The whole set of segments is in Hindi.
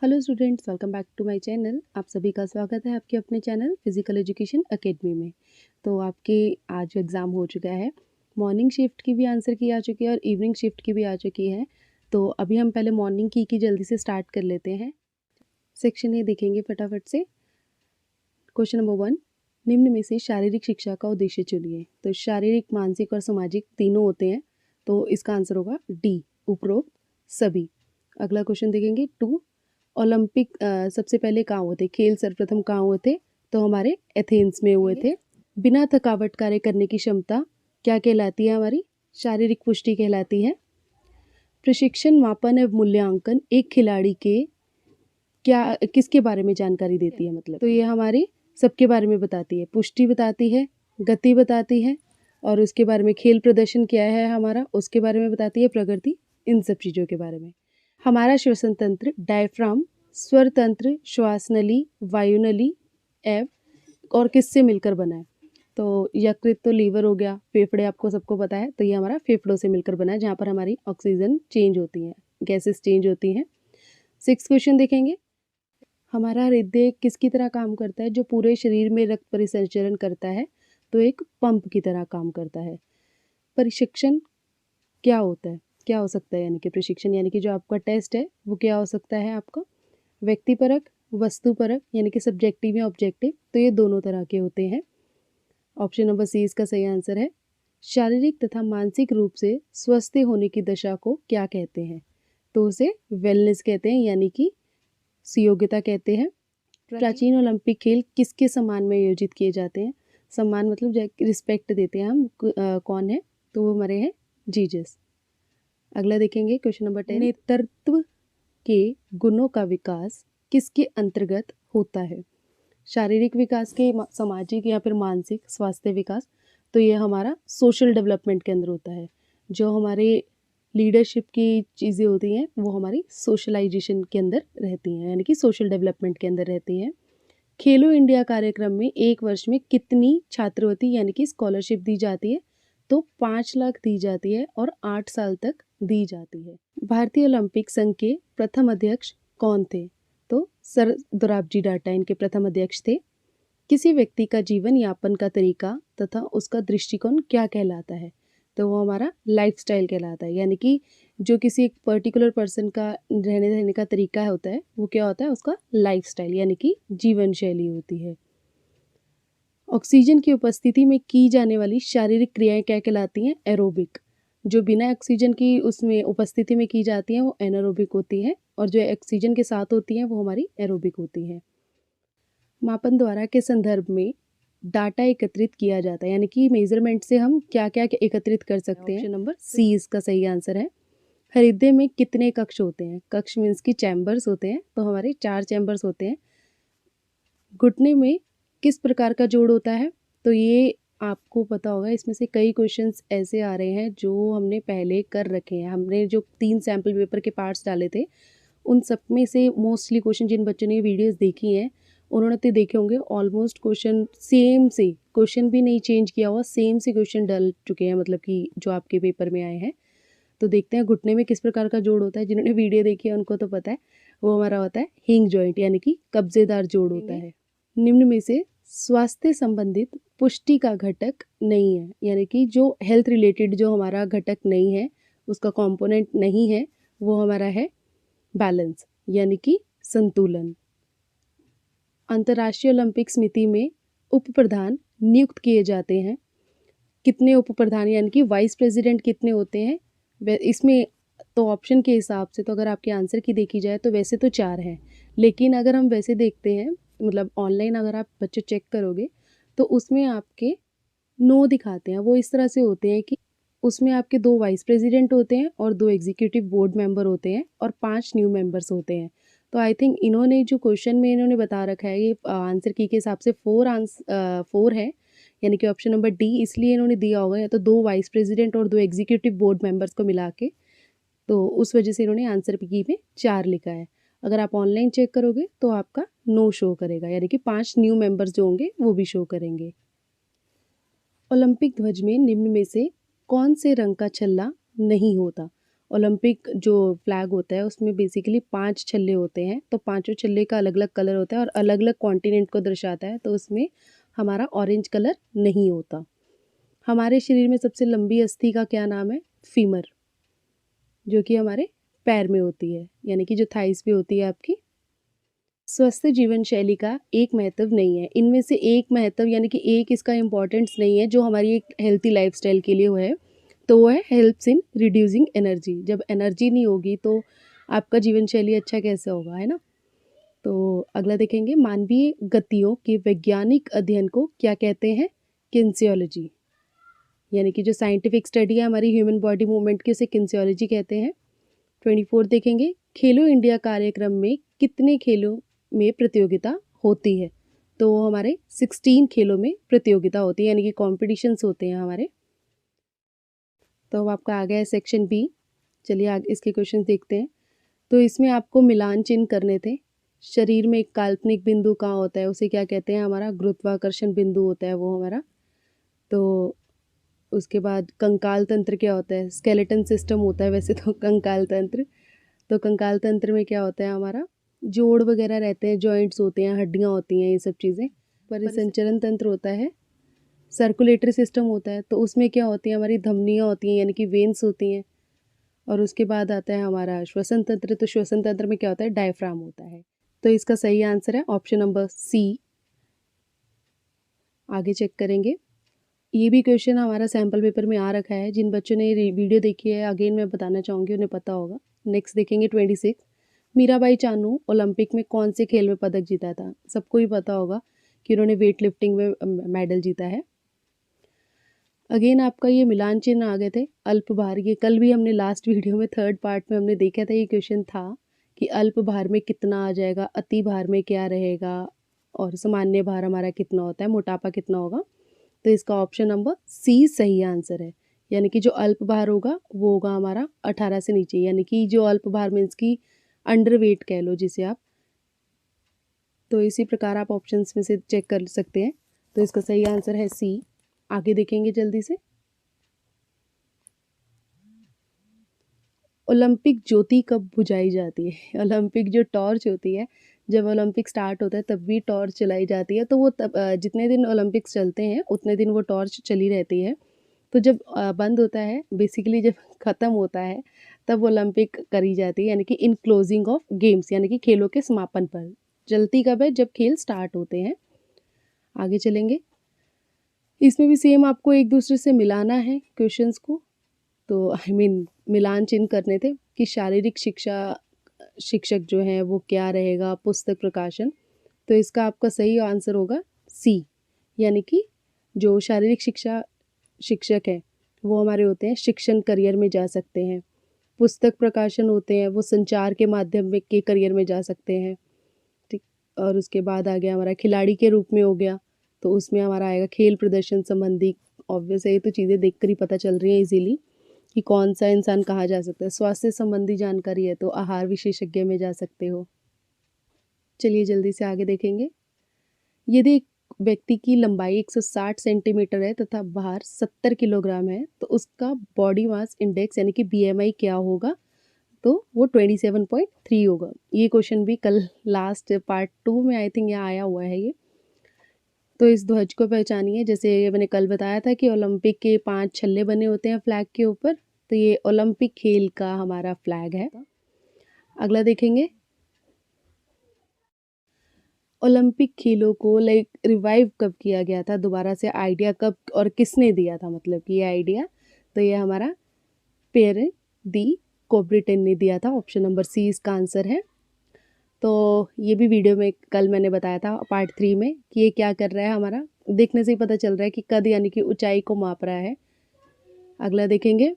Hello students, welcome back to my channel. आप सभी का स्वागत है आपके अपने चैनल फिजिकल एजुकेशन एकेडमी में। तो आपके आज एग्ज़ाम हो चुका है। मॉर्निंग शिफ्ट की भी आंसर की आ चुकी है और इवनिंग शिफ्ट की भी आ चुकी है। तो अभी हम पहले मॉर्निंग की जल्दी से स्टार्ट कर लेते हैं। सेक्शन ए देखेंगे फटाफट से। क्वेश्चन नंबर 1, निम्न में से शारीरिक शिक्षा का उद्देश्य चुनिए। तो शारीरिक, मानसिक और सामाजिक तीनों होते हैं, तो इसका आंसर होगा डी, उपरोक्त सभी। अगला क्वेश्चन देखेंगे 2, ओलंपिक सबसे पहले कहाँ हुए थे, खेल सर्वप्रथम कहाँ हुए थे, तो हमारे एथेंस में हुए थे। बिना थकावट कार्य करने की क्षमता क्या कहलाती है, हमारी शारीरिक पुष्टि कहलाती है। प्रशिक्षण, मापन एवं मूल्यांकन एक खिलाड़ी के क्या किसके बारे में जानकारी देती है, मतलब तो ये हमारी सबके बारे में बताती है। पुष्टि बताती है, गति बताती है, और उसके बारे में खेल प्रदर्शन क्या है हमारा उसके बारे में बताती है, प्रगति, इन सब चीज़ों के बारे में। हमारा श्वसन तंत्र डायफ्राम, स्वर तंत्र, श्वास नली, वायु नली एव और किससे मिलकर बना है, तो यकृत तो लीवर हो गया, फेफड़े आपको सबको पता है, तो ये हमारा फेफड़ों से मिलकर बना है, जहाँ पर हमारी ऑक्सीजन चेंज होती है, गैसेस चेंज होती हैं। 6 क्वेश्चन देखेंगे। हमारा हृदय किसकी तरह काम करता है, जो पूरे शरीर में रक्त परिसंचरण करता है, तो एक पंप की तरह काम करता है। प्रशिक्षण क्या होता है, क्या हो सकता है, यानी कि प्रशिक्षण यानी कि जो आपका टेस्ट है वो क्या हो सकता है आपका, व्यक्तिपरक, वस्तुपरक यानी कि सब्जेक्टिव या ऑब्जेक्टिव, तो ये दोनों तरह के होते हैं। ऑप्शन नंबर सी इसका सही आंसर है। शारीरिक तथा मानसिक रूप से स्वस्थ होने की दशा को क्या कहते हैं, तो उसे वेलनेस कहते हैं, यानी कि सुयोग्यता कहते हैं। प्राचीन ओलंपिक खेल किसके सम्मान में आयोजित किए जाते हैं, सम्मान मतलब रिस्पेक्ट देते हैं हम, कौन है, तो वो हमारे हैं जीजस। अगला देखेंगे क्वेश्चन नंबर 10, नेतृत्व के गुणों का विकास किसके अंतर्गत होता है, शारीरिक विकास के, सामाजिक या फिर मानसिक स्वास्थ्य विकास, तो ये हमारा सोशल डेवलपमेंट के अंदर होता है। जो हमारे लीडरशिप की चीज़ें होती हैं वो हमारी सोशलाइजेशन के अंदर रहती हैं, यानी कि सोशल डेवलपमेंट के अंदर रहती हैं। खेलो इंडिया कार्यक्रम में एक वर्ष में कितनी छात्रवृत्ति यानी कि स्कॉलरशिप दी जाती है, तो 5 लाख दी जाती है और 8 साल तक दी जाती है। भारतीय ओलंपिक संघ के प्रथम अध्यक्ष कौन थे, तो सर दोराबजी टाटा इनके प्रथम अध्यक्ष थे। किसी व्यक्ति का जीवन यापन का तरीका तथा उसका दृष्टिकोण क्या कहलाता है, तो वो हमारा लाइफस्टाइल कहलाता है, यानी कि जो किसी एक पर्टिकुलर पर्सन का रहने रहने का तरीका होता है वो क्या होता है, उसका लाइफस्टाइल यानी कि जीवन शैली होती है। ऑक्सीजन की उपस्थिति में की जाने वाली शारीरिक क्रियाएं क्या कहलाती हैं, एरोबिक। जो बिना ऑक्सीजन की उसमें उपस्थिति में की जाती हैं वो एनारोबिक होती हैं, और जो ऑक्सीजन के साथ होती हैं वो हमारी एरोबिक होती हैं। मापन द्वारा के संदर्भ में डाटा एकत्रित किया जाता है, यानी कि मेजरमेंट से हम क्या क्या एकत्रित कर सकते हैं, ऑप्शन नंबर सी इसका सही आंसर है। हृदय में कितने कक्ष होते हैं, कक्ष मीन्स की चैम्बर्स होते हैं, तो हमारे 4 चैम्बर्स होते हैं। घुटने में किस प्रकार का जोड़ होता है, तो ये आपको पता होगा, इसमें से कई क्वेश्चंस ऐसे आ रहे हैं जो हमने पहले कर रखे हैं। हमने जो 3 सैम्पल पेपर के पार्ट्स डाले थे उन सब में से मोस्टली क्वेश्चन, जिन बच्चों ने वीडियोस देखी हैं उन्होंने तो देखे होंगे, ऑलमोस्ट क्वेश्चन सेम से, क्वेश्चन भी नहीं चेंज किया हुआ, सेम से क्वेश्चन डल चुके हैं, मतलब कि जो आपके पेपर में आए हैं। तो देखते हैं घुटने में किस प्रकार का जोड़ होता है। जिन्होंने वीडियो देखी है उनको तो पता है, वो हमारा होता है हिंग जॉइंट, यानी कि कब्जेदार जोड़ होता है। निम्न में से स्वास्थ्य संबंधित पुष्टि का घटक नहीं है, यानी कि जो हेल्थ रिलेटेड जो हमारा घटक नहीं है, उसका कंपोनेंट नहीं है, वो हमारा है बैलेंस, यानी कि संतुलन। अंतर्राष्ट्रीय ओलंपिक समिति में उप प्रधान नियुक्त किए जाते हैं, कितने उप प्रधान यानी कि वाइस प्रेसिडेंट कितने होते हैं, इसमें तो ऑप्शन के हिसाब से, तो अगर आपके आंसर की देखी जाए तो वैसे तो 4 हैं, लेकिन अगर हम वैसे देखते हैं, मतलब ऑनलाइन अगर आप बच्चे चेक करोगे तो उसमें आपके 9 दिखाते हैं। वो इस तरह से होते हैं कि उसमें आपके 2 वाइस प्रेसिडेंट होते हैं और 2 एग्जीक्यूटिव बोर्ड मेंबर होते हैं और 5 न्यू मेंबर्स होते हैं। तो आई थिंक इन्होंने जो क्वेश्चन में इन्होंने बता रखा है, ये आंसर की के हिसाब से 4 है, यानी कि ऑप्शन नंबर डी इसलिए इन्होंने दिया होगा, या तो 2 वाइस प्रेसिडेंट और 2 एग्जीक्यूटिव बोर्ड मेंबर्स को मिला के, तो उस वजह से इन्होंने आंसर की में 4 लिखा है। अगर आप ऑनलाइन चेक करोगे तो आपका 9 शो करेगा, यानी कि 5 न्यू मेंबर्स जो होंगे वो भी शो करेंगे। ओलंपिक ध्वज में निम्न में से कौन से रंग का छल्ला नहीं होता, ओलंपिक जो फ्लैग होता है उसमें बेसिकली 5 छल्ले होते हैं, तो पाँचों छल्ले का अलग-अलग कलर होता है और अलग-अलग कॉन्टिनेंट को दर्शाता है, तो उसमें हमारा ऑरेंज कलर नहीं होता। हमारे शरीर में सबसे लंबी अस्थि का क्या नाम है? फीमर, जो कि हमारे पैर में होती है, यानी कि जो थाइस पे होती है आपकी। स्वस्थ जीवन शैली का एक महत्व नहीं है, इनमें से एक महत्व यानी कि एक इसका इम्पोर्टेंस नहीं है जो हमारी एक हेल्थी लाइफ़स्टाइल के लिए वो है, तो वो है हेल्प्स इन रिड्यूसिंग एनर्जी। जब एनर्जी नहीं होगी तो आपका जीवन शैली अच्छा कैसे होगा, है ना? तो अगला देखेंगे, मानवीय गतियों के वैज्ञानिक अध्ययन को क्या कहते हैं? किन्सियोलॉजी, यानी कि जो साइंटिफिक स्टडी है हमारी ह्यूमन बॉडी मूवमेंट की, उसे किन्सियोलॉजी कहते हैं। 24 देखेंगे, खेलो इंडिया कार्यक्रम में कितने खेलों में प्रतियोगिता होती है? तो हमारे 16 खेलों में प्रतियोगिता होती है, यानी कि कॉम्पिटिशन्स होते हैं हमारे। तो अब आपका आ गया है सेक्शन बी। चलिए आगे इसके क्वेश्चन देखते हैं। तो इसमें आपको मिलान चिन्ह करने थे। शरीर में एक काल्पनिक बिंदु कहाँ होता है, उसे क्या कहते हैं? हमारा गुरुत्वाकर्षण बिंदु होता है वो हमारा। तो उसके बाद कंकाल तंत्र क्या होता है? स्केलेटन सिस्टम होता है वैसे तो कंकाल तंत्र। तो कंकाल तंत्र में क्या होता है हमारा? जोड़ वगैरह रहते हैं, जॉइंट्स होते हैं, हड्डियाँ होती हैं, ये सब चीज़ें। परिसंचरण तंत्र होता है, सर्कुलेटरी सिस्टम होता है, तो उसमें क्या होती है? हमारी धमनियाँ होती हैं, यानी कि वेन्स होती हैं। और उसके बाद आता है हमारा श्वसन तंत्र, तो श्वसन तंत्र में क्या होता है? डायफ्राम होता है। तो इसका सही आंसर है ऑप्शन नंबर सी। आगे चेक करेंगे, ये भी क्वेश्चन हमारा सैम्पल पेपर में आ रखा है। जिन बच्चों ने ये वीडियो देखी है, अगेन मैं बताना चाहूँगी, उन्हें पता होगा। नेक्स्ट देखेंगे 26, मीराबाई चानू ओलंपिक में कौन से खेल में पदक जीता था? सबको ही पता होगा कि उन्होंने वेट लिफ्टिंग में मेडल जीता है। अगेन आपका ये मिलान चिन्ह आ गए थे, अल्प भार। ये कल भी हमने लास्ट वीडियो में थर्ड पार्ट में हमने देखा था, ये क्वेश्चन था कि अल्प भार में कितना आ जाएगा, अति भार में क्या रहेगा और सामान्य भार हमारा कितना होता है, मोटापा कितना होगा। तो इसका ऑप्शन नंबर सी सही आंसर है, यानी कि जो अल्प भार होगा वो होगा हमारा 18 से नीचे, यानी कि जो अल्प भार मीन्स की अंडर वेट कह लो जिसे आप। तो इसी प्रकार आप ऑप्शंस में से चेक कर सकते हैं। तो इसका सही आंसर है सी। आगे देखेंगे जल्दी से, ओलंपिक ज्योति कब बुझाई जाती है? ओलंपिक जो टॉर्च होती है, जब ओलंपिक स्टार्ट होता है तब भी टॉर्च चलाई जाती है, तो वो तब जितने दिन ओलंपिक्स चलते हैं उतने दिन वो टॉर्च चली रहती है। तो जब बंद होता है, बेसिकली जब ख़त्म होता है, तब ओलंपिक करी जाती है, यानी कि इन क्लोजिंग ऑफ गेम्स, यानी कि खेलों के समापन पर। जलती कब है? जब खेल स्टार्ट होते हैं। आगे चलेंगे, इसमें भी सेम आपको एक दूसरे से मिलाना है क्वेश्चंस को। तो आई मीन मिलान चिन्ह करने थे कि शारीरिक शिक्षा शिक्षक जो हैं वो क्या रहेगा, पुस्तक प्रकाशन। तो इसका आपका सही आंसर होगा सी, यानी कि जो शारीरिक शिक्षा शिक्षक हैं वो हमारे होते हैं शिक्षण करियर में जा सकते हैं। पुस्तक प्रकाशन होते हैं वो संचार के माध्यम में के करियर में जा सकते हैं। ठीक, और उसके बाद आ गया हमारा खिलाड़ी के रूप में हो गया, तो उसमें हमारा आएगा खेल प्रदर्शन संबंधी। ऑब्वियस है, ये तो चीज़ें देखकर ही पता चल रही हैं इजीली कि कौन सा इंसान कहाँ जा सकता है। स्वास्थ्य संबंधी जानकारी है तो आहार विशेषज्ञ में जा सकते हो। चलिए जल्दी से आगे देखेंगे, यदि एक व्यक्ति की लंबाई 160 सेंटीमीटर है तथा भार 70 किलोग्राम है, तो उसका बॉडी मास इंडेक्स यानी कि बीएमआई क्या होगा? तो वो 27.3 होगा। ये क्वेश्चन भी कल लास्ट पार्ट 2 में आई थिंक यहाँ आया हुआ है ये। तो इस ध्वज को पहचानिए, जैसे मैंने कल बताया था कि ओलंपिक के 5 छल्ले बने होते हैं फ्लैग के ऊपर, तो ये ओलंपिक खेल का हमारा फ्लैग है। अगला देखेंगे, ओलंपिक खेलों को रिवाइव कब किया गया था? दोबारा से आइडिया कब और किसने दिया था, मतलब कि ये आइडिया? तो ये हमारा पियर दी कोब्रिटेन ने दिया था। ऑप्शन नंबर सी इसका आंसर है। तो ये भी वीडियो में कल मैंने बताया था पार्ट 3 में कि ये क्या कर रहा है हमारा, देखने से ही पता चल रहा है कि कद यानी कि ऊंचाई को माप रहा है। अगला देखेंगे,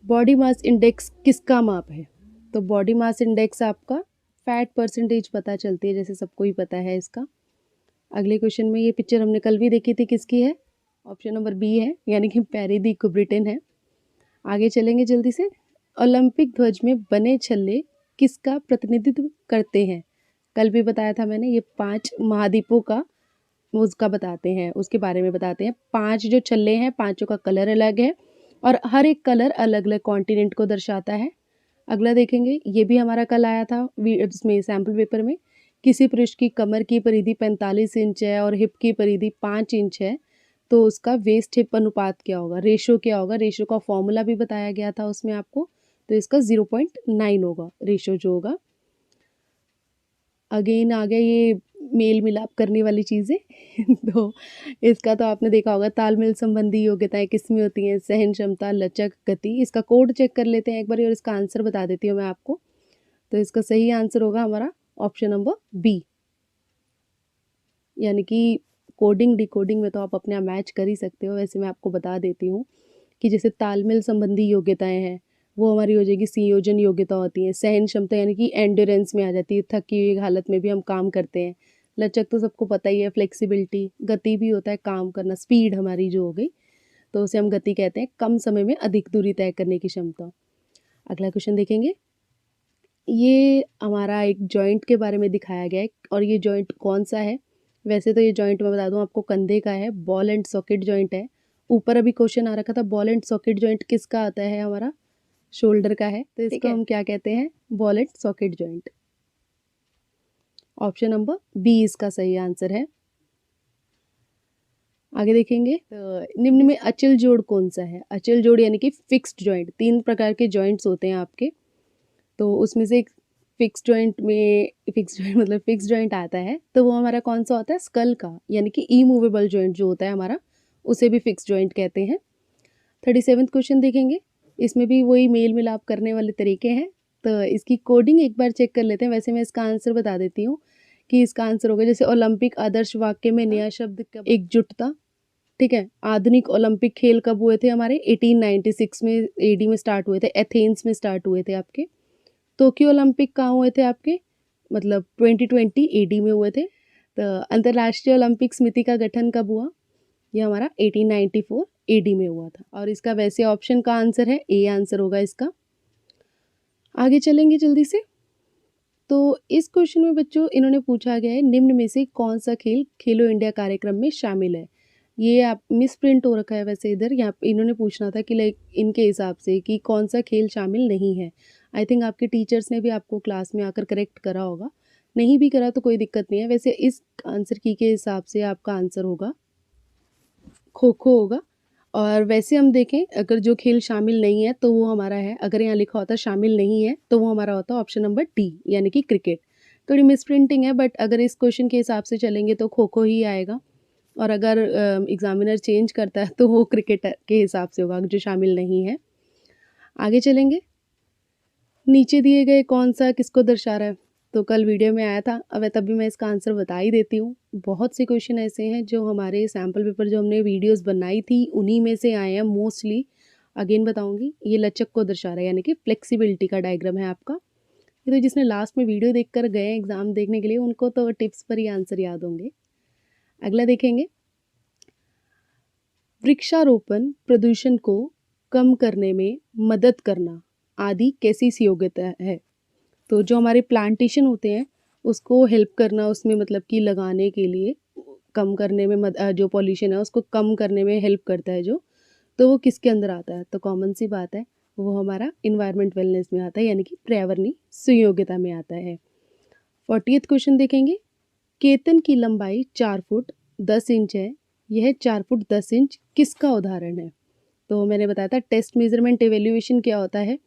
बॉडी मास इंडेक्स किसका माप है? तो बॉडी मास इंडेक्स आपका फैट परसेंटेज पता चलती है, जैसे सबको ही पता है इसका। अगले क्वेश्चन में, ये पिक्चर हमने कल भी देखी थी, किसकी है? ऑप्शन नंबर बी है, यानी कि पेरी दी कुब्रिटेन है। आगे चलेंगे जल्दी से, ओलंपिक ध्वज में बने छल्ले किसका प्रतिनिधित्व करते हैं? कल भी बताया था मैंने, ये 5 महाद्वीपों का उसका बताते हैं, उसके बारे में बताते हैं। 5 जो छल्ले हैं, पाँचों का कलर अलग है और हर एक कलर अलग अलग कॉन्टिनेंट को दर्शाता है। अगला देखेंगे, ये भी हमारा कल आया था इसमें सैम्पल पेपर में। किसी पुरुष की कमर की परिधि 45 इंच है और हिप की परिधि 5 इंच है, तो उसका वेस्ट हिप अनुपात क्या होगा, रेशो क्या होगा। रेशो का फॉर्मूला भी बताया गया था उसमें आपको, तो इसका 0.9 होगा रेशो जो होगा। अगेन आ गया ये मेल मिलाप करने वाली चीज़ें तो इसका तो आपने देखा होगा, तालमेल संबंधी योग्यताएं किसमें होती हैं, सहन क्षमता, लचक, गति। इसका कोड चेक कर लेते हैं एक बार और इसका आंसर बता देती हूँ मैं आपको। तो इसका सही आंसर होगा हमारा ऑप्शन नंबर बी, यानी कि कोडिंग डिकोडिंग में तो आप अपने आप मैच कर ही सकते हो। वैसे मैं आपको बता देती हूँ कि जैसे तालमेल संबंधी योग्यताएं हैं वो हमारी हो जाएगी संयोजन योग्यता होती है। सहन क्षमता यानी कि एंड्योरेंस में आ जाती है, थकी हुई हालत में भी हम काम करते हैं। लचक तो सबको पता ही है, फ्लेक्सिबिलिटी। गति भी होता है काम करना, स्पीड हमारी जो हो गई, तो उसे हम गति कहते हैं, कम समय में अधिक दूरी तय करने की क्षमता। अगला क्वेश्चन देखेंगे, ये हमारा एक जॉइंट के बारे में दिखाया गया है और ये जॉइंट कौन सा है। वैसे तो ये जॉइंट मैं बता दूं आपको कंधे का है, बॉल एंड सॉकेट जॉइंट है। ऊपर अभी क्वेश्चन आ रखा था बॉल एंड सॉकेट जॉइंट किसका आता है, हमारा शोल्डर का है, तो इसको हम क्या कहते हैं, ball and socket joint. Option number B इसका सही आंसर है। आगे देखेंगे, तो निम्न में अचल जोड़ कौन सा है। अचल जोड़ यानी कि फिक्स्ड जॉइंट। 3 प्रकार के जॉइंट्स होते हैं आपके, तो उसमें से एक फिक्स जॉइंट में, फिक्स जॉइंट मतलब फिक्स जॉइंट आता है, तो वो हमारा कौन सा होता है, स्कल का, यानी कि इमूवेबल जॉइंट जो होता है हमारा, उसे भी फिक्स जॉइंट कहते हैं। 37वां क्वेश्चन देखेंगे, इसमें भी वही मेल मिलाप करने वाले तरीके हैं, तो इसकी कोडिंग एक बार चेक कर लेते हैं। वैसे मैं इसका आंसर बता देती हूँ कि इसका आंसर होगा, जैसे ओलंपिक आदर्श वाक्य में नया शब्द कब, एकजुटता। ठीक है, आधुनिक ओलंपिक खेल कब हुए थे हमारे, 1896 में एडी में स्टार्ट हुए थे, एथेंस में स्टार्ट हुए थे आपके। टोक्यो ओलंपिक कहाँ हुए थे आपके, मतलब 2020 एडी में हुए थे। तो अंतर्राष्ट्रीय ओलंपिक समिति का गठन कब हुआ, ये हमारा 1894 एडी में हुआ था। और इसका वैसे ऑप्शन का आंसर है ए आंसर होगा इसका। आगे चलेंगे जल्दी से, तो इस क्वेश्चन में बच्चों इन्होंने पूछा गया है, निम्न में से कौन सा खेल खेलो इंडिया कार्यक्रम में शामिल है। ये आप मिस प्रिंट हो रखा है वैसे इधर, यहाँ इन्होंने पूछना था कि लाइक इनके हिसाब से कि कौन सा खेल शामिल नहीं है। आई थिंक आपके टीचर्स ने भी आपको क्लास में आकर करेक्ट करा होगा, नहीं भी करा तो कोई दिक्कत नहीं है। वैसे इस आंसर की के हिसाब से आपका आंसर होगा खो खो होगा। और वैसे हम देखें, अगर जो खेल शामिल नहीं है तो वो हमारा है, अगर यहाँ लिखा होता शामिल नहीं है तो वो हमारा होता ऑप्शन नंबर डी, यानी कि क्रिकेट। थोड़ी मिस प्रिंटिंग है, बट अगर इस क्वेश्चन के हिसाब से चलेंगे तो खो खो ही आएगा, और अगर एग्जामिनर चेंज करता है तो वो क्रिकेट के हिसाब से होगा जो शामिल नहीं है। आगे चलेंगे, नीचे दिए गए कौन सा किसको दर्शा रहा है, तो कल वीडियो में आया था, अब तभी मैं इसका आंसर बता ही देती हूँ। बहुत से क्वेश्चन ऐसे हैं जो हमारे सैम्पल पेपर जो हमने वीडियोस बनाई थी उन्हीं में से आए हैं मोस्टली। अगेन बताऊंगी, ये लचक को दर्शा रहा है, यानी कि फ्लेक्सिबिलिटी का डायग्राम है आपका। ये तो जिसने लास्ट में वीडियो देखकर गए एग्जाम देखने के लिए, उनको तो टिप्स पर ही आंसर याद होंगे। अगला देखेंगे, वृक्षारोपण प्रदूषण को कम करने में मदद करना आदि कैसी सी योग्यता है। तो जो हमारे प्लांटेशन होते हैं उसको हेल्प करना, उसमें मतलब कि लगाने के लिए, कम करने में जो पॉल्यूशन है उसको कम करने में हेल्प करता है जो, तो वो किसके अंदर आता है, तो कॉमन सी बात है वो हमारा इन्वायरमेंट वेलनेस में आता है, यानी कि पर्यावरणीय सुयोग्यता में आता है। 40वां क्वेश्चन देखेंगे, केतन की लंबाई 4 फुट 10 इंच है, यह 4 फुट 10 इंच किसका उदाहरण है। तो मैंने बताया था टेस्ट मेजरमेंट एवेल्यूएशन क्या होता है।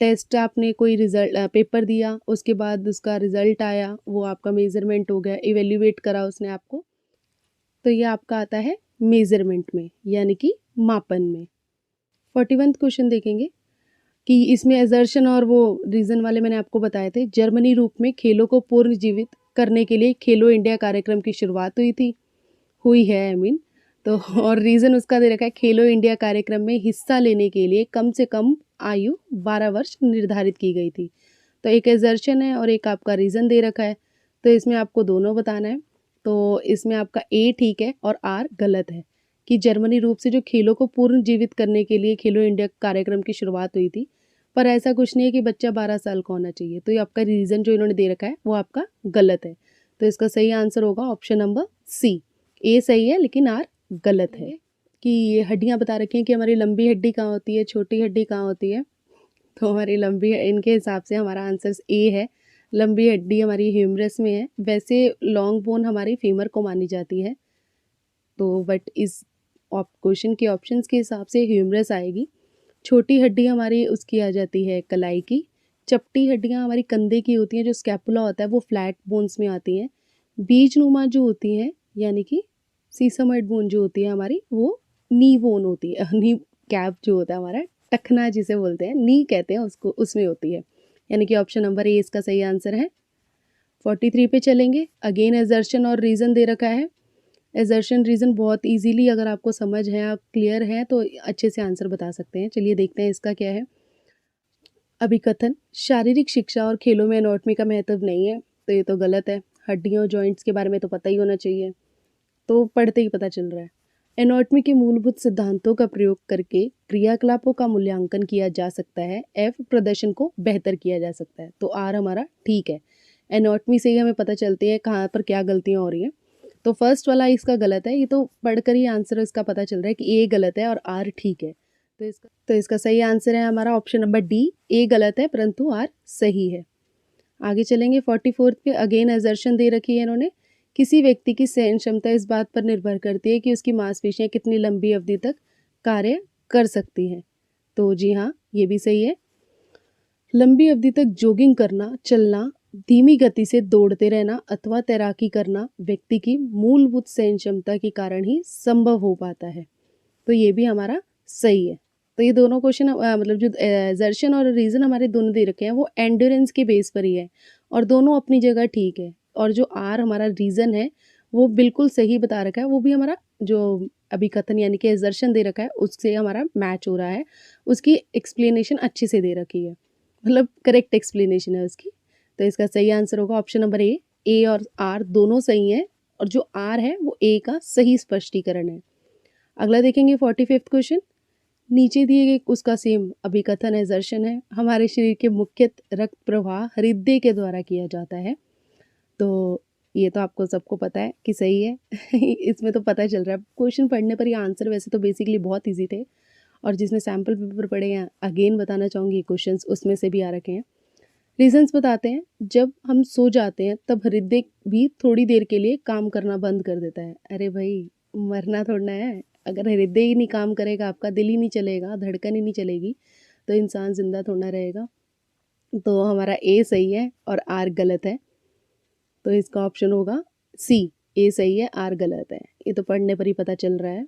टेस्ट आपने कोई रिजल्ट पेपर दिया, उसके बाद उसका रिजल्ट आया, वो आपका मेजरमेंट हो गया, इवेल्यूएट करा उसने आपको, तो ये आपका आता है मेजरमेंट में, यानी कि मापन में। 41वां क्वेश्चन देखेंगे कि इसमें एजर्शन और वो रीज़न वाले मैंने आपको बताए थे। जर्मनी रूप में खेलों को पुनर्जीवित करने के लिए खेलो इंडिया कार्यक्रम की शुरुआत हुई है आई मीन। तो और रीज़न उसका दे रखा है, खेलो इंडिया कार्यक्रम में हिस्सा लेने के लिए कम से कम आयु 12 वर्ष निर्धारित की गई थी। तो एक एजर्शन है और एक आपका रीज़न दे रखा है, तो इसमें आपको दोनों बताना है। तो इसमें आपका ए ठीक है और आर गलत है, कि जर्मनी रूप से जो खेलों को पुनर्जीवित करने के लिए खेलो इंडिया कार्यक्रम की शुरुआत हुई थी, पर ऐसा कुछ नहीं है कि बच्चा 12 साल का होना चाहिए। तो ये आपका रीज़न जो इन्होंने दे रखा है वो आपका गलत है, तो इसका सही आंसर होगा ऑप्शन नंबर सी। ए सही है लेकिन आर गलत है। कि ये हड्डियाँ बता रखी हैं कि हमारी लंबी हड्डी कहाँ होती है, छोटी हड्डी कहाँ होती है। तो हमारी लंबी, इनके हिसाब से हमारा आंसर ए है। लंबी हड्डी हमारी ह्यूमरस में है। वैसे लॉन्ग बोन हमारी फीमर को मानी जाती है, तो बट इस क्वेश्चन के ऑप्शंस के हिसाब से ह्यूमरस आएगी। छोटी हड्डी हमारी उसकी आ जाती है कलाई की। चपटी हड्डियाँ हमारी कंधे की होती हैं, जो स्कैपुला होता है वो फ्लैट बोन्स में आती हैं। बीजनुमा जो होती हैं यानी कि सीसमोइड बोन जो होती है हमारी, वो नी बोन होती है। नी कैप जो होता है हमारा, टखना जिसे बोलते हैं, नी कहते हैं उसको, उसमें होती है। यानी कि ऑप्शन नंबर ए इसका सही आंसर है। 43 पे चलेंगे। अगेन एजर्शन और रीज़न दे रखा है। एजर्शन रीज़न बहुत इजीली अगर आपको समझ है, आप क्लियर हैं, तो अच्छे से आंसर बता सकते हैं। चलिए देखते हैं इसका क्या है। अभिकथन, शारीरिक शिक्षा और खेलों में एनाटॉमी का महत्व नहीं है, तो ये तो गलत है। हड्डियों जॉइंट्स के बारे में तो पता ही होना चाहिए, तो पढ़ते ही पता चल रहा है। एनाटॉमी के मूलभूत सिद्धांतों का प्रयोग करके क्रियाकलापों का मूल्यांकन किया जा सकता है। एफ, प्रदर्शन को बेहतर किया जा सकता है। तो आर हमारा ठीक है। एनाटॉमी से ही हमें पता चलती है कहाँ पर क्या गलतियाँ हो रही हैं। तो फर्स्ट वाला इसका गलत है। ये तो पढ़कर ही आंसर इसका पता चल रहा है कि ए गलत है और आर ठीक है। तो इसका सही आंसर है हमारा ऑप्शन नंबर डी। ए गलत है परंतु आर सही है। आगे चलेंगे 44 पे। अगेन एजर्शन दे रखी है इन्होंने। किसी व्यक्ति की सहन क्षमता इस बात पर निर्भर करती है कि उसकी मांसपेशियां कितनी लंबी अवधि तक कार्य कर सकती हैं। तो जी हाँ, ये भी सही है। लंबी अवधि तक जॉगिंग करना, चलना, धीमी गति से दौड़ते रहना अथवा तैराकी करना व्यक्ति की मूलभूत सहन क्षमता के कारण ही संभव हो पाता है। तो ये भी हमारा सही है। तो ये दोनों क्वेश्चन मतलब जो एजर्शन और रीज़न हमारे दोनों दे रखे हैं वो एंड्योरेंस के बेस पर ही है और दोनों अपनी जगह ठीक है। और जो आर हमारा रीज़न है वो बिल्कुल सही बता रखा है। वो भी हमारा जो अभिकथन यानी कि एजर्शन दे रखा है उससे हमारा मैच हो रहा है। उसकी एक्सप्लेनेशन अच्छे से दे रखी है, मतलब करेक्ट एक्सप्लेनेशन है उसकी। तो इसका सही आंसर होगा ऑप्शन नंबर ए। ए और आर दोनों सही हैं और जो आर है वो ए का सही स्पष्टीकरण है। अगला देखेंगे 45वां क्वेश्चन। नीचे दिए गए उसका सेम अभिकथन एजर्शन है। हमारे शरीर के मुख्य रक्त प्रवाह हृदय के द्वारा किया जाता है। तो ये तो आपको सबको पता है कि सही है। इसमें तो पता चल रहा है क्वेश्चन पढ़ने पर। ये आंसर वैसे तो बेसिकली बहुत इजी थे और जिसने सैम्पल पेपर पढ़े हैं, अगेन बताना चाहूँगी, क्वेश्चंस उसमें से भी आ रखे हैं। रीजंस बताते हैं। जब हम सो जाते हैं तब हृदय भी थोड़ी देर के लिए काम करना बंद कर देता है। अरे भाई, मरना थोड़ना है। अगर हृदय ही नहीं काम करेगा, आपका दिल ही नहीं चलेगा, धड़कन ही नहीं चलेगी, तो इंसान जिंदा थोड़ा रहेगा। तो हमारा ए सही है और आर गलत है। तो इसका ऑप्शन होगा सी। ए सही है, आर गलत है। ये तो पढ़ने पर ही पता चल रहा है।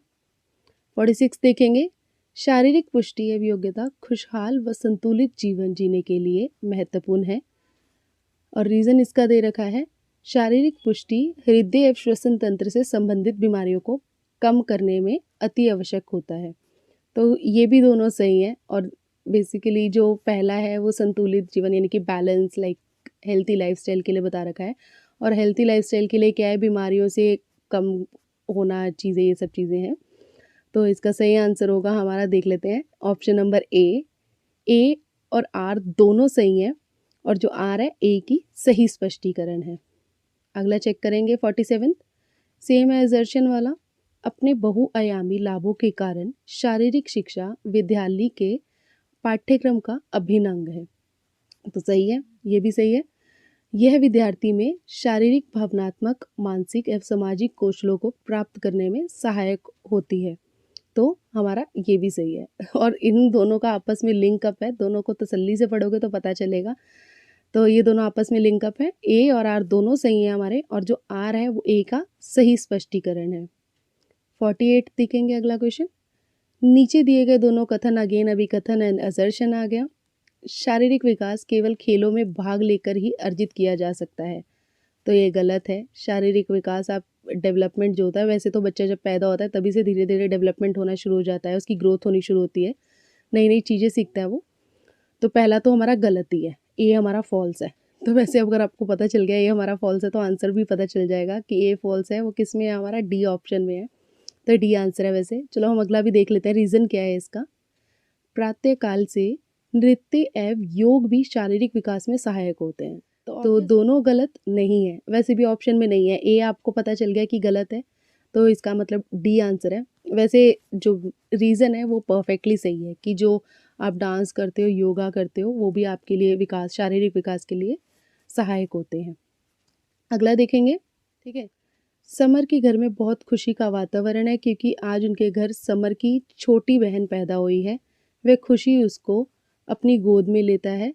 46 देखेंगे। शारीरिक पुष्टि एवं योग्यता खुशहाल व संतुलित जीवन जीने के लिए महत्वपूर्ण है और रीज़न इसका दे रखा है। शारीरिक पुष्टि हृदय एवं श्वसन तंत्र से संबंधित बीमारियों को कम करने में अति आवश्यक होता है। तो ये भी दोनों सही है। और बेसिकली जो पहला है वो संतुलित जीवन यानी कि बैलेंस, लाइक हेल्थी लाइफस्टाइल के लिए बता रखा है। और हेल्थी लाइफस्टाइल के लिए क्या है, बीमारियों से कम होना चीज़ें, ये सब चीज़ें हैं। तो इसका सही आंसर होगा हमारा, देख लेते हैं, ऑप्शन नंबर ए। ए और आर दोनों सही हैं और जो आर है ए की सही स्पष्टीकरण है। अगला चेक करेंगे 47। सेम एजर्शन वाला। अपने बहुआयामी लाभों के कारण शारीरिक शिक्षा विद्यालय के पाठ्यक्रम का अभिन्न अंग है। तो सही है, ये भी सही है। यह विद्यार्थी में शारीरिक, भावनात्मक, मानसिक एवं सामाजिक कौशलों को प्राप्त करने में सहायक होती है। तो हमारा ये भी सही है। और इन दोनों का आपस में लिंक अप है। दोनों को तसल्ली से पढ़ोगे तो पता चलेगा। तो ये दोनों आपस में लिंक अप है। ए और आर दोनों सही हैं हमारे और जो आर है वो ए का सही स्पष्टीकरण है। 48 देखेंगे अगला क्वेश्चन। नीचे दिए गए दोनों कथन, अगेन अभिकथन एंड असर्शन आ गया। शारीरिक विकास केवल खेलों में भाग लेकर ही अर्जित किया जा सकता है। तो ये गलत है। शारीरिक विकास, आप डेवलपमेंट जो होता है, वैसे तो बच्चा जब पैदा होता है तभी से धीरे धीरे डेवलपमेंट होना शुरू हो जाता है, उसकी ग्रोथ होनी शुरू होती है, नई नई चीज़ें सीखता है वो। तो पहला तो हमारा गलत ही है, ए हमारा फॉल्स है। तो वैसे अगर आपको पता चल गया ए हमारा फॉल्स है तो आंसर भी पता चल जाएगा कि ए फॉल्स है। वो किस में है, हमारा डी ऑप्शन में है। तो डी आंसर है वैसे। चलो हम अगला भी देख लेते हैं, रीज़न क्या है इसका। प्रातःकाल से नृत्य एवं योग भी शारीरिक विकास में सहायक होते हैं। तो दोनों गलत नहीं है, वैसे भी ऑप्शन में नहीं है। ए आपको पता चल गया कि गलत है, तो इसका मतलब डी आंसर है। वैसे जो रीज़न है वो परफेक्टली सही है कि जो आप डांस करते हो, योगा करते हो, वो भी आपके लिए विकास, शारीरिक विकास के लिए सहायक होते हैं। अगला देखेंगे, ठीक है। समर के घर में बहुत खुशी का वातावरण है क्योंकि आज उनके घर समर की छोटी बहन पैदा हुई है। वह खुशी उसको अपनी गोद में लेता है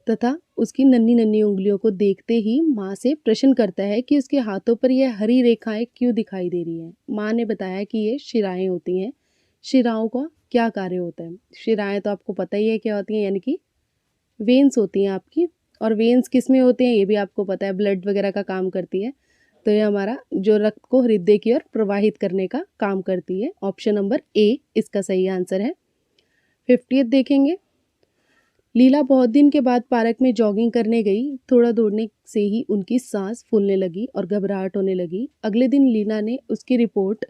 तथा उसकी नन्ही-नन्ही उँगलियों को देखते ही माँ से प्रश्न करता है कि उसके हाथों पर यह हरी रेखाएँ क्यों दिखाई दे रही हैं। माँ ने बताया कि ये शिराएँ होती हैं। शिराओं का क्या कार्य होता है? शिराएँ तो आपको पता ही है क्या होती हैं, यानी कि वेन्स होती हैं आपकी, और वेन्स किस में होते हैं ये भी आपको पता है, ब्लड वगैरह का काम करती है। तो ये हमारा जो रक्त को हृदय की ओर प्रवाहित करने का काम करती है। ऑप्शन नंबर ए इसका सही आंसर है। 50th देखेंगे। लीला बहुत दिन के बाद पार्क में जॉगिंग करने गई। थोड़ा दौड़ने से ही उनकी सांस फूलने लगी और घबराहट होने लगी। अगले दिन लीला ने उसकी रिपोर्ट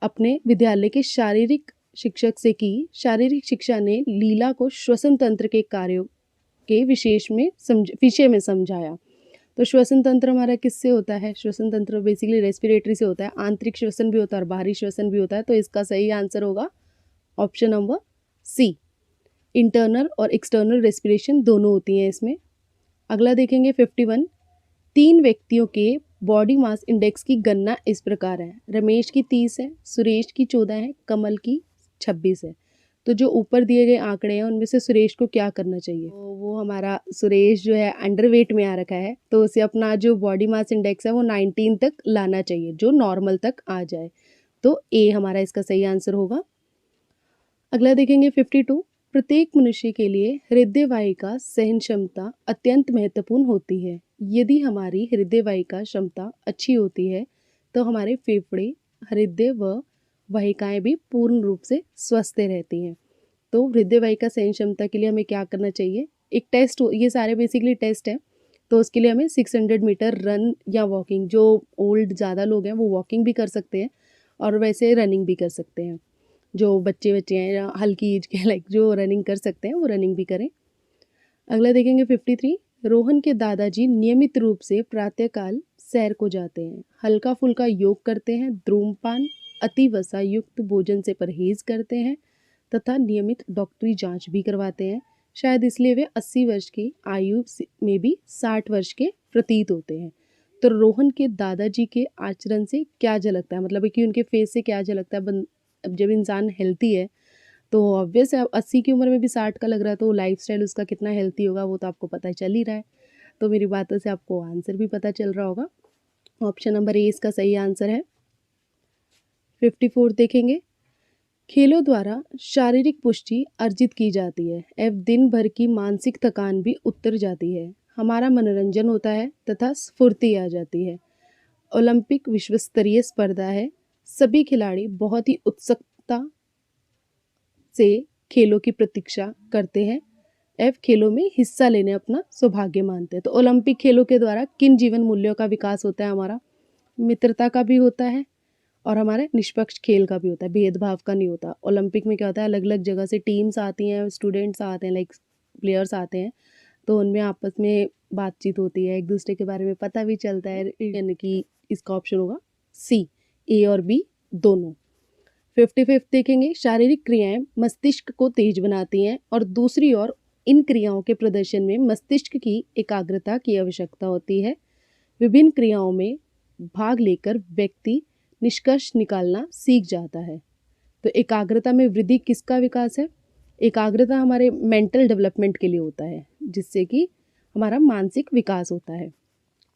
अपने विद्यालय के शारीरिक शिक्षक से की। शारीरिक शिक्षा ने लीला को श्वसन तंत्र के कार्यों के विषय में समझाया। तो श्वसन तंत्र हमारा किससे होता है? श्वसन तंत्र बेसिकली रेस्पिरेटरी से होता है। आंतरिक श्वसन भी होता है और बाहरी श्वसन भी होता है। तो इसका सही आंसर होगा ऑप्शन नंबर सी। इंटरनल और एक्सटर्नल रेस्पिरेशन दोनों होती हैं इसमें। अगला देखेंगे 51। 3 व्यक्तियों के बॉडी मास इंडेक्स की गणना इस प्रकार है। रमेश की 30 है, सुरेश की 14 है, कमल की 26 है। तो जो ऊपर दिए गए आंकड़े हैं उनमें से सुरेश को क्या करना चाहिए? तो वो हमारा सुरेश जो है अंडरवेट में आ रखा है, तो उसे अपना जो बॉडी मास इंडेक्स है वो 19 तक लाना चाहिए, जो नॉर्मल तक आ जाए। तो ए हमारा इसका सही आंसर होगा। अगला देखेंगे 52। प्रत्येक मनुष्य के लिए हृदय वाहिका सहन क्षमता अत्यंत महत्वपूर्ण होती है। यदि हमारी हृदय वाहिका क्षमता अच्छी होती है तो हमारे फेफड़े, हृदय व वाहिकाएं भी पूर्ण रूप से स्वस्थ रहती हैं। तो हृदय वाहिका सहन क्षमता के लिए हमें क्या करना चाहिए? एक टेस्ट, ये सारे बेसिकली टेस्ट हैं। तो उसके लिए हमें 600 मीटर रन या वॉकिंग, जो ओल्ड ज़्यादा लोग हैं वो वॉकिंग भी कर सकते हैं और वैसे रनिंग भी कर सकते हैं। जो बच्चे हैं या हल्की एज के लाइक जो रनिंग कर सकते हैं वो रनिंग भी करें। अगला देखेंगे 53। रोहन के दादाजी नियमित रूप से प्रातःकाल सैर को जाते हैं, हल्का फुल्का योग करते हैं, धूम्रपान अति वसा युक्त भोजन से परहेज करते हैं तथा नियमित डॉक्टरी जांच भी करवाते हैं। शायद इसलिए वे 80 वर्ष की आयु में भी 60 वर्ष के प्रतीत होते हैं। तो रोहन के दादाजी के आचरण से क्या झलकता है, मतलब कि उनके फेस से क्या झलकता है? अब जब इंसान हेल्थी है तो ऑब्वियस है, 80 की उम्र में भी 60 का लग रहा है, तो लाइफस्टाइल उसका कितना हेल्थी होगा वो तो आपको पता चल ही रहा है। तो मेरी बातों से आपको आंसर भी पता चल रहा होगा। ऑप्शन नंबर ए इसका सही आंसर है। 54 देखेंगे। खेलों द्वारा शारीरिक पुष्टि अर्जित की जाती है एवं दिन भर की मानसिक थकान भी उतर जाती है। हमारा मनोरंजन होता है तथा स्फूर्ति आ जाती है। ओलंपिक विश्व स्तरीय स्पर्धा है। सभी खिलाड़ी बहुत ही उत्सुकता से खेलों की प्रतीक्षा करते हैं एवं खेलों में हिस्सा लेने अपना सौभाग्य मानते हैं। तो ओलंपिक खेलों के द्वारा किन जीवन मूल्यों का विकास होता है? हमारा मित्रता का भी होता है और हमारे निष्पक्ष खेल का भी होता है, भेदभाव का नहीं होता। ओलंपिक में क्या होता है, अलग अलग जगह से टीम्स आती हैं, स्टूडेंट्स आते हैं, लाइक प्लेयर्स आते हैं, तो उनमें आपस में बातचीत होती है, एक दूसरे के बारे में पता भी चलता है, यानी कि इसका ऑप्शन होगा सी, ए और बी दोनों। 55 देखेंगे। शारीरिक क्रियाएं मस्तिष्क को तेज बनाती हैं और दूसरी ओर इन क्रियाओं के प्रदर्शन में मस्तिष्क की एकाग्रता की आवश्यकता होती है। विभिन्न क्रियाओं में भाग लेकर व्यक्ति निष्कर्ष निकालना सीख जाता है। तो एकाग्रता में वृद्धि किसका विकास है? एकाग्रता हमारे मेंटल डेवलपमेंट के लिए होता है, जिससे कि हमारा मानसिक विकास होता है।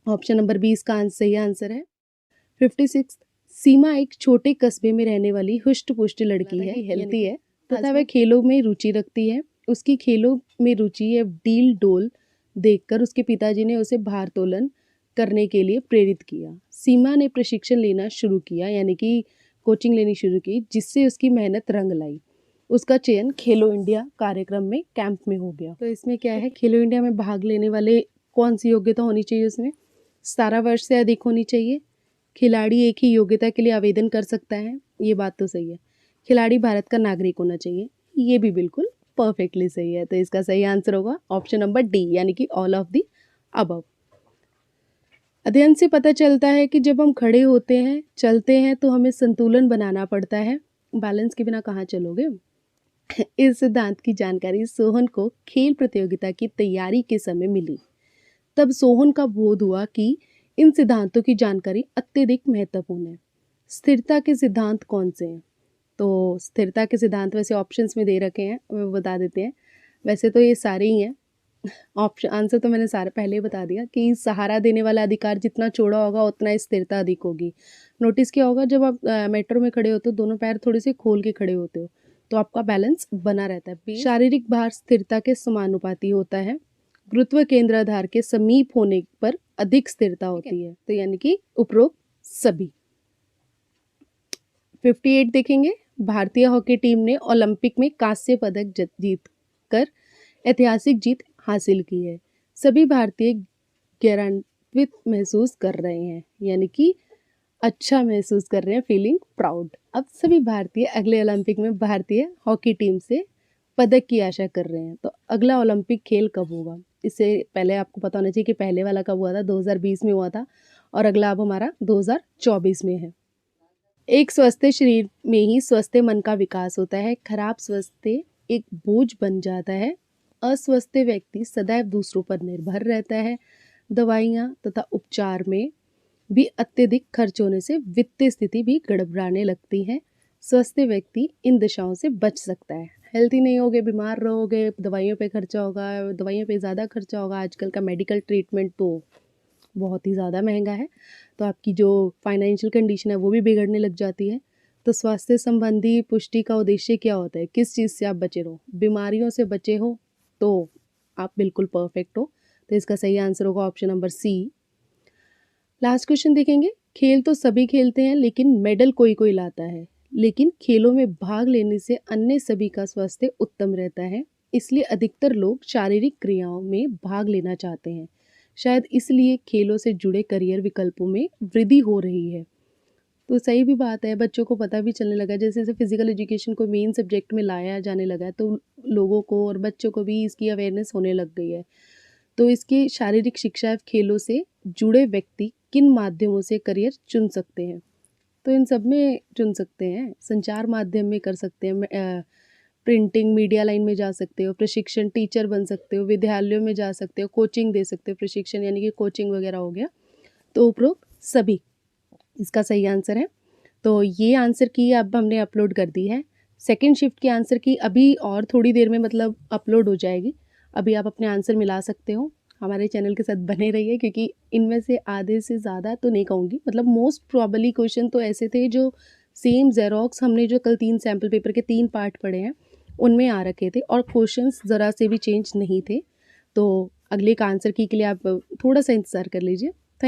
ऑप्शन नंबर 20 का सही आंसर है। 56। सीमा एक छोटे कस्बे में रहने वाली हुष्ट पुष्ट लड़की है, हेल्थी है तथा वह खेलों में रुचि रखती है। उसकी खेलों में रुचि है डील डोल देखकर उसके पिताजी ने उसे भारोत्तोलन करने के लिए प्रेरित किया। सीमा ने प्रशिक्षण लेना शुरू किया, यानी कि कोचिंग लेनी शुरू की, जिससे उसकी मेहनत रंग लाई। उसका चयन खेलो इंडिया कार्यक्रम में कैंप में हो गया। तो इसमें क्या है, खेलो इंडिया में भाग लेने वाले कौन सी योग्यता होनी चाहिए? उसमें 17 वर्ष से अधिक होनी चाहिए। खिलाड़ी एक ही योग्यता के लिए आवेदन कर सकता है, ये बात तो सही है। खिलाड़ी भारत का नागरिक होना चाहिए, ये भी बिल्कुल परफेक्टली सही है। तो इसका सही आंसर होगा ऑप्शन नंबर डी, यानी कि ऑल ऑफ द अबव। अध्ययन से पता चलता है कि जब हम खड़े होते हैं, चलते हैं तो हमें संतुलन बनाना पड़ता है। बैलेंस के बिना कहाँ चलोगे? इस सिद्धांत की जानकारी सोहन को खेल प्रतियोगिता की तैयारी के समय मिली। तब सोहन का बोध हुआ कि इन सिद्धांतों की जानकारी अत्यधिक महत्वपूर्ण है। स्थिरता के सिद्धांत कौन से हैं? तो स्थिरता के सिद्धांत वैसे ऑप्शंस में दे रखे हैं, वो बता देते हैं। वैसे तो ये सारे ही हैं। ऑप्शन आंसर तो मैंने सारा पहले ही बता दिया कि सहारा देने वाला अधिकार जितना चौड़ा होगा उतना स्थिरता अधिक होगी। नोटिस किया होगा जब आप मेट्रो में खड़े होते हो, दोनों पैर थोड़े से खोल के खड़े होते हो तो आपका बैलेंस बना रहता है। शारीरिक भार स्थिरता के समानुपाती होता है। गुरुत्व केंद्राधार के समीप होने पर अधिक स्थिरता होती है। तो यानी कि उपरोक्त सभी। 58 देखेंगे। भारतीय हॉकी टीम ने ओलंपिक में कांस्य पदक जीत कर ऐतिहासिक जीत हासिल की है। सभी भारतीय गौरवान्वित महसूस कर रहे हैं, यानी कि अच्छा महसूस कर रहे हैं, फीलिंग प्राउड। अब सभी भारतीय अगले ओलंपिक में भारतीय हॉकी टीम से पदक की आशा कर रहे हैं। तो अगला ओलंपिक खेल कब होगा? इससे पहले आपको पता होना चाहिए कि पहले वाला कब हुआ था, 2020 में हुआ था और अगला अब हमारा 2024 में है। एक स्वस्थ शरीर में ही स्वस्थ मन का विकास होता है। खराब स्वास्थ्य एक बोझ बन जाता है। अस्वस्थ व्यक्ति सदैव दूसरों पर निर्भर रहता है। दवाइयाँ तथा उपचार में भी अत्यधिक खर्च होने से वित्तीय स्थिति भी गड़बड़ाने लगती है। स्वस्थ व्यक्ति इन दशाओं से बच सकता है। हेल्थी नहीं होगे, बीमार रहोगे, दवाइयों पे खर्चा होगा, दवाइयों पे ज़्यादा खर्चा होगा। आजकल का मेडिकल ट्रीटमेंट तो बहुत ही ज़्यादा महंगा है, तो आपकी जो फाइनेंशियल कंडीशन है वो भी बिगड़ने लग जाती है। तो स्वास्थ्य संबंधी पुष्टि का उद्देश्य क्या होता है? किस चीज़ से आप बचे रहो? बीमारियों से बचे हो तो आप बिल्कुल परफेक्ट हो। तो इसका सही आंसर होगा option number C. Last question देखेंगे। खेल तो सभी खेलते हैं लेकिन मेडल कोई कोई लाता है, लेकिन खेलों में भाग लेने से अन्य सभी का स्वास्थ्य उत्तम रहता है। इसलिए अधिकतर लोग शारीरिक क्रियाओं में भाग लेना चाहते हैं। शायद इसलिए खेलों से जुड़े करियर विकल्पों में वृद्धि हो रही है। तो सही भी बात है, बच्चों को पता भी चलने लगा। जैसे जैसे फिजिकल एजुकेशन को मेन सब्जेक्ट में लाया जाने लगा है तो लोगों को और बच्चों को भी इसकी अवेयरनेस होने लग गई है। तो इसकी शारीरिक शिक्षा खेलों से जुड़े व्यक्ति किन माध्यमों से करियर चुन सकते हैं? तो इन सब में चुन सकते हैं। संचार माध्यम में कर सकते हैं, प्रिंटिंग मीडिया लाइन में जा सकते हो, प्रशिक्षण टीचर बन सकते हो, विद्यालयों में जा सकते हो, कोचिंग दे सकते हो। प्रशिक्षण यानी कि कोचिंग वगैरह हो गया। तो उपरोक्त सभी इसका सही आंसर है। तो ये आंसर की अब हमने अपलोड कर दी है। सेकंड शिफ्ट की आंसर की अभी और थोड़ी देर में मतलब अपलोड हो जाएगी। अभी आप अपने आंसर मिला सकते हो। हमारे चैनल के साथ बने रहिए क्योंकि इनमें से आधे से ज़्यादा तो नहीं कहूँगी, मतलब मोस्ट प्रॉबली क्वेश्चन तो ऐसे थे जो सेम ज़ेरॉक्स हमने जो कल 3 सैम्पल पेपर के 3 पार्ट पढ़े हैं उनमें आ रखे थे और क्वेश्चंस ज़रा से भी चेंज नहीं थे। तो अगले का आंसर की के लिए आप थोड़ा सा इंतज़ार कर लीजिए।